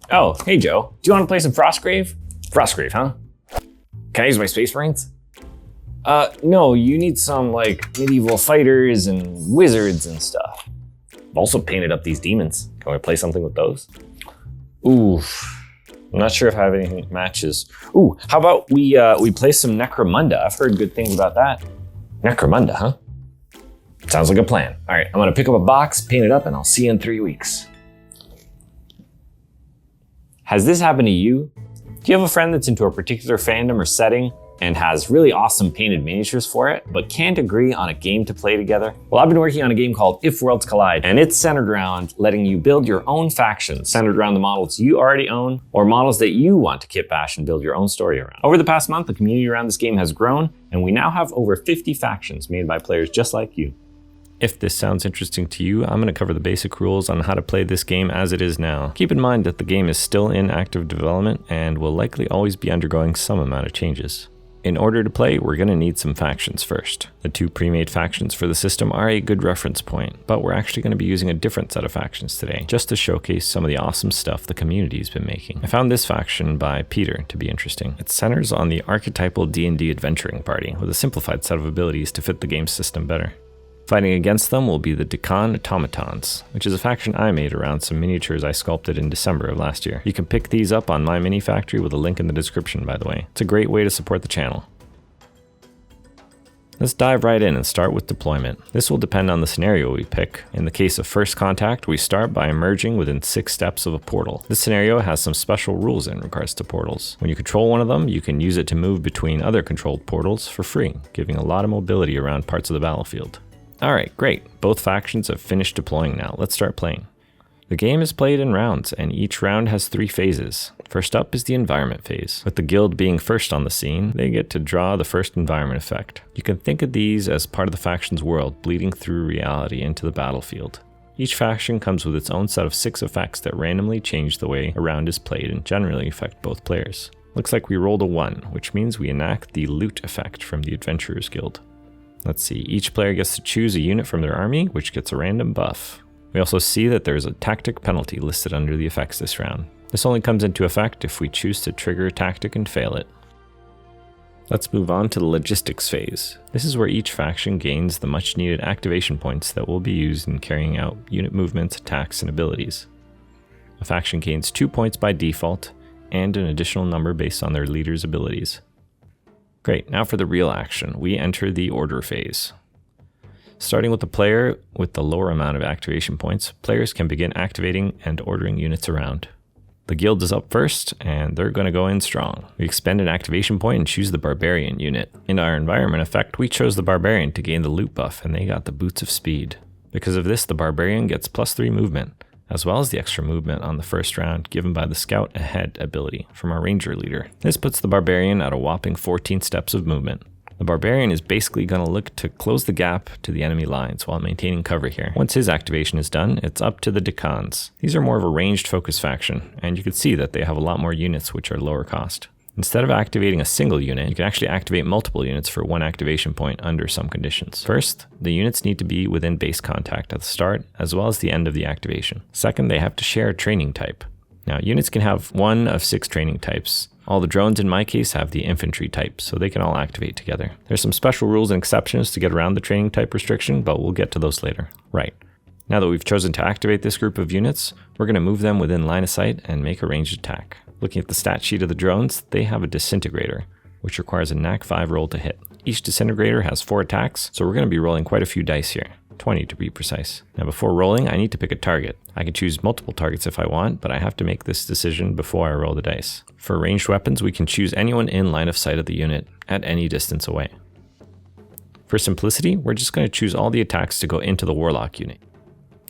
Oh, hey Joe. Do you want to play some Frostgrave? Frostgrave, huh? Can I use my Space Marines? No, you need some like medieval fighters and wizards and stuff. I've also painted up these demons. Can we play something with those? Oof. I'm not sure if I have anything that matches. Ooh, how about we play some Necromunda? I've heard good things about that. Necromunda, huh? Sounds like a plan. All right, I'm gonna pick up a box, paint it up, and I'll see you in 3 weeks. Has this happened to you? Do you have a friend that's into a particular fandom or setting and has really awesome painted miniatures for it, but can't agree on a game to play together? Well, I've been working on a game called If Worlds Collide, and it's centered around letting you build your own factions, centered around the models you already own, or models that you want to kit bash and build your own story around. Over the past month, the community around this game has grown, and we now have over 50 factions made by players just like you. If this sounds interesting to you, I'm going to cover the basic rules on how to play this game as it is now. Keep in mind that the game is still in active development and will likely always be undergoing some amount of changes. In order to play, we're going to need some factions first. The 2 pre-made factions for the system are a good reference point, but we're actually going to be using a different set of factions today, just to showcase some of the awesome stuff the community's been making. I found this faction by Peter to be interesting. It centers on the archetypal D&D adventuring party, with a simplified set of abilities to fit the game system better. Fighting against them will be the Deccan Automatons, which is a faction I made around some miniatures I sculpted in December of last year. You can pick these up on my mini factory with a link in the description, by the way. It's a great way to support the channel. Let's dive right in and start with deployment. This will depend on the scenario we pick. In the case of First Contact, we start by emerging within 6 steps of a portal. This scenario has some special rules in regards to portals. When you control one of them, you can use it to move between other controlled portals for free, giving a lot of mobility around parts of the battlefield. Alright, great. Both factions have finished deploying now. Let's start playing. The game is played in rounds, and each round has 3 phases. First up is the environment phase. With the guild being first on the scene, they get to draw the first environment effect. You can think of these as part of the faction's world bleeding through reality into the battlefield. Each faction comes with its own set of 6 effects that randomly change the way a round is played and generally affect both players. Looks like we rolled a 1, which means we enact the loot effect from the Adventurers Guild. Let's see, each player gets to choose a unit from their army, which gets a random buff. We also see that there's a tactic penalty listed under the effects this round. This only comes into effect if we choose to trigger a tactic and fail it. Let's move on to the logistics phase. This is where each faction gains the much needed activation points that will be used in carrying out unit movements, attacks, and abilities. A faction gains 2 points by default, and an additional number based on their leader's abilities. Great, now for the real action. We enter the order phase. Starting with the player with the lower amount of activation points, players can begin activating and ordering units around. The guild is up first, and they're going to go in strong. We expend an activation point and choose the Barbarian unit. In our environment effect, we chose the Barbarian to gain the loot buff, and they got the Boots of Speed. Because of this, the Barbarian gets +3 movement, as well as the extra movement on the first round given by the Scout Ahead ability from our Ranger leader. This puts the Barbarian at a whopping 14 steps of movement. The Barbarian is basically going to look to close the gap to the enemy lines while maintaining cover here. Once his activation is done, it's up to the Deccans. These are more of a ranged focus faction, and you can see that they have a lot more units which are lower cost. Instead of activating a single unit, you can actually activate multiple units for 1 activation point under some conditions. First, the units need to be within base contact at the start, as well as the end of the activation. Second, they have to share a training type. Now, units can have 1 of 6 training types. All the drones in my case have the infantry type, so they can all activate together. There's some special rules and exceptions to get around the training type restriction, but we'll get to those later. Right. Now that we've chosen to activate this group of units, we're going to move them within line of sight and make a ranged attack. Looking at the stat sheet of the drones, they have a disintegrator, which requires a Knack 5 roll to hit. Each disintegrator has 4 attacks, so we're going to be rolling quite a few dice here. 20 to be precise. Now before rolling, I need to pick a target. I can choose multiple targets if I want, but I have to make this decision before I roll the dice. For ranged weapons, we can choose anyone in line of sight of the unit at any distance away. For simplicity, we're just going to choose all the attacks to go into the Warlock unit.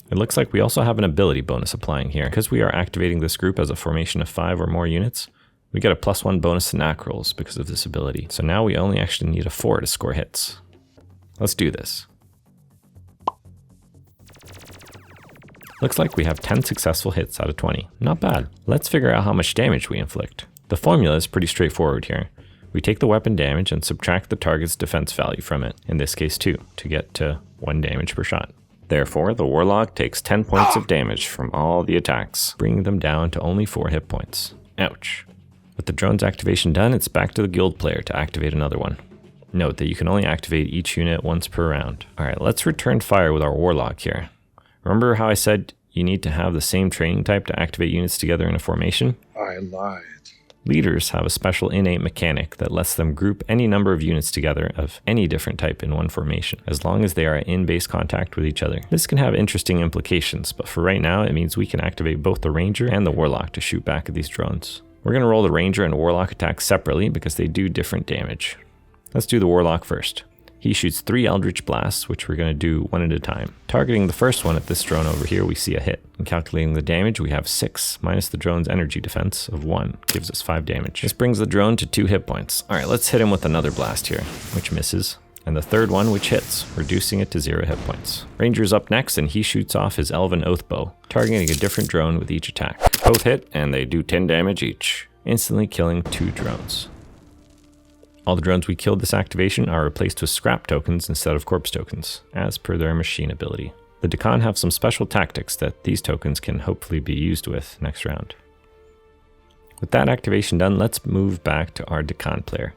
It looks like we also have an ability bonus applying here. Because we are activating this group as a formation of 5 or more units, we get a +1 bonus to knack rolls because of this ability. So now we only actually need a 4 to score hits. Let's do this. Looks like we have 10 successful hits out of 20. Not bad. Let's figure out how much damage we inflict. The formula is pretty straightforward here. We take the weapon damage and subtract the target's defense value from it, in this case 2, to get to 1 damage per shot. Therefore, the Warlock takes 10 points of damage from all the attacks, bringing them down to only 4 hit points. Ouch. With the drone's activation done, it's back to the guild player to activate another one. Note that you can only activate each unit once per round. Alright, let's return fire with our Warlock here. Remember how I said you need to have the same training type to activate units together in a formation? I lied. Leaders have a special innate mechanic that lets them group any number of units together of any different type in one formation, as long as they are in base contact with each other. This can have interesting implications, but for right now, it means we can activate both the Ranger and the Warlock to shoot back at these drones. We're going to roll the Ranger and Warlock attacks separately because they do different damage. Let's do the Warlock first. He shoots 3 Eldritch Blasts, which we're going to do one at a time. Targeting the first one at this drone over here, we see a hit. And calculating the damage, we have 6 minus the drone's energy defense of 1, gives us 5 damage. This brings the drone to 2 hit points. Alright, let's hit him with another blast here, which misses. And the third one, which hits, reducing it to 0 hit points. Ranger's up next, and he shoots off his Elven Oath Bow, targeting a different drone with each attack. Both hit, and they do 10 damage each, instantly killing 2 drones. All the drones we killed this activation are replaced with scrap tokens instead of corpse tokens, as per their machine ability. The Dakan have some special tactics that these tokens can hopefully be used with next round. With that activation done, let's move back to our Dakan player.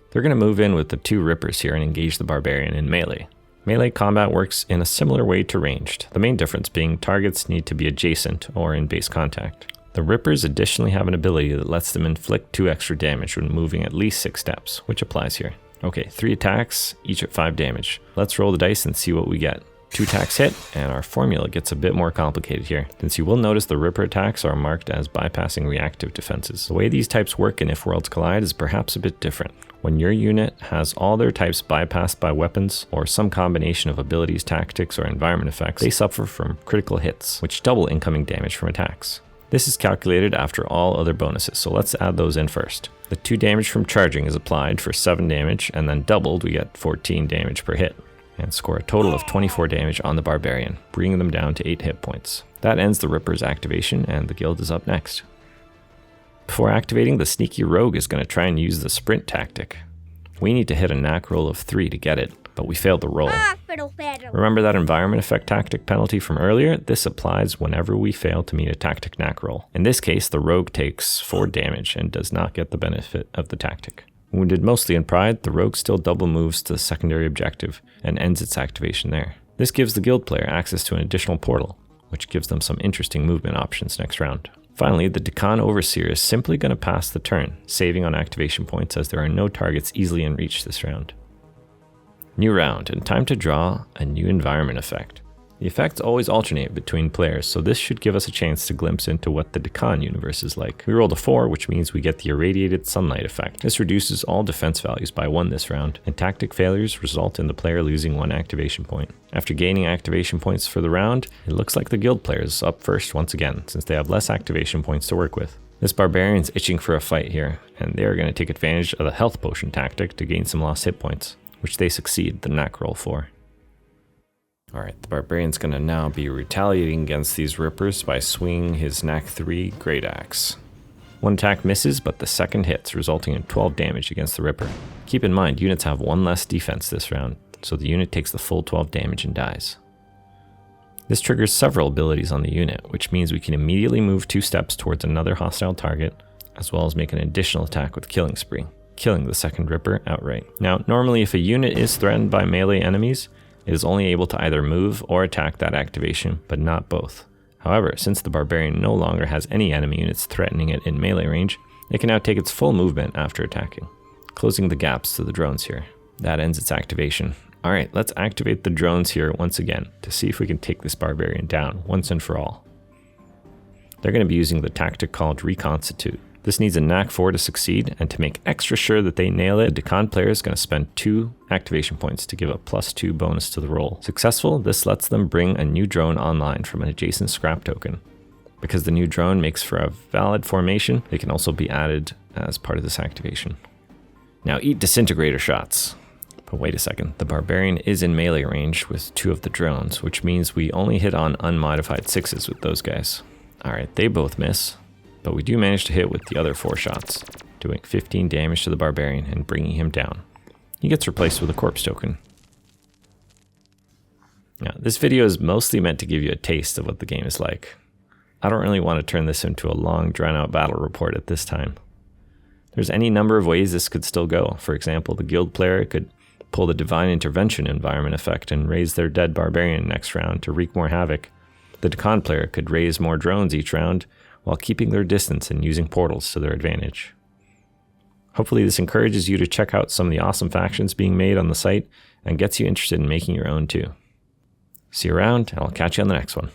They're going to move in with the 2 Rippers here and engage the Barbarian in melee. Melee combat works in a similar way to ranged, the main difference being targets need to be adjacent or in base contact. The Rippers additionally have an ability that lets them inflict 2 extra damage when moving at least 6 steps, which applies here. Okay, 3 attacks, each at 5 damage. Let's roll the dice and see what we get. 2 attacks hit, and our formula gets a bit more complicated here, since you will notice the Ripper attacks are marked as bypassing reactive defenses. The way these types work in If Worlds Collide is perhaps a bit different. When your unit has all their types bypassed by weapons, or some combination of abilities, tactics, or environment effects, they suffer from critical hits, which double incoming damage from attacks. This is calculated after all other bonuses, so let's add those in first. The 2 damage from charging is applied for 7 damage, and then doubled we get 14 damage per hit, and score a total of 24 damage on the Barbarian, bringing them down to 8 hit points. That ends the Ripper's activation, and the guild is up next. Before activating, the sneaky rogue is going to try and use the sprint tactic. We need to hit a knack roll of 3 to get it, but we failed the roll. Remember that environment effect tactic penalty from earlier? This applies whenever we fail to meet a tactic knack roll. In this case, the rogue takes 4 damage and does not get the benefit of the tactic. Wounded mostly in pride, the rogue still double moves to the secondary objective and ends its activation there. This gives the guild player access to an additional portal, which gives them some interesting movement options next round. Finally, the Dakan Overseer is simply going to pass the turn, saving on activation points as there are no targets easily in reach this round. New round, and time to draw a new environment effect. The effects always alternate between players, so this should give us a chance to glimpse into what the Dakan universe is like. We rolled a 4, which means we get the irradiated sunlight effect. This reduces all defense values by 1 this round, and tactic failures result in the player losing 1 activation point. After gaining activation points for the round, it looks like the guild player is up first once again, since they have less activation points to work with. This Barbarian's itching for a fight here, and they are going to take advantage of the health potion tactic to gain some lost hit points, which they succeed the knack roll for. Alright, the Barbarian's going to now be retaliating against these Rippers by swinging his knack 3 Great Axe. 1 attack misses, but the second hits, resulting in 12 damage against the Ripper. Keep in mind, units have 1 less defense this round, so the unit takes the full 12 damage and dies. This triggers several abilities on the unit, which means we can immediately move 2 steps towards another hostile target, as well as make an additional attack with Killing Spree, killing the second Ripper outright. Now, normally if a unit is threatened by melee enemies, it is only able to either move or attack that activation, but not both. However, since the Barbarian no longer has any enemy units threatening it in melee range, it can now take its full movement after attacking, closing the gaps to the drones here. That ends its activation. Alright, let's activate the drones here once again to see if we can take this Barbarian down once and for all. They're going to be using the tactic called Reconstitute. This needs a knack 4 to succeed, and to make extra sure that they nail it, the Dakan player is going to spend 2 activation points to give a +2 bonus to the roll. Successful, this lets them bring a new drone online from an adjacent scrap token. Because the new drone makes for a valid formation, they can also be added as part of this activation. Now eat disintegrator shots. But wait a second, the Barbarian is in melee range with 2 of the drones, which means we only hit on unmodified 6s with those guys. Alright, they both miss. But we do manage to hit with the other 4 shots, doing 15 damage to the Barbarian and bringing him down. He gets replaced with a corpse token. Now, this video is mostly meant to give you a taste of what the game is like. I don't really want to turn this into a long, drawn-out battle report at this time. There's any number of ways this could still go. For example, the guild player could pull the Divine Intervention environment effect and raise their dead barbarian next round to wreak more havoc. The Decon player could raise more drones each round while keeping their distance and using portals to their advantage. Hopefully this encourages you to check out some of the awesome factions being made on the site and gets you interested in making your own too. See you around, and I'll catch you on the next one.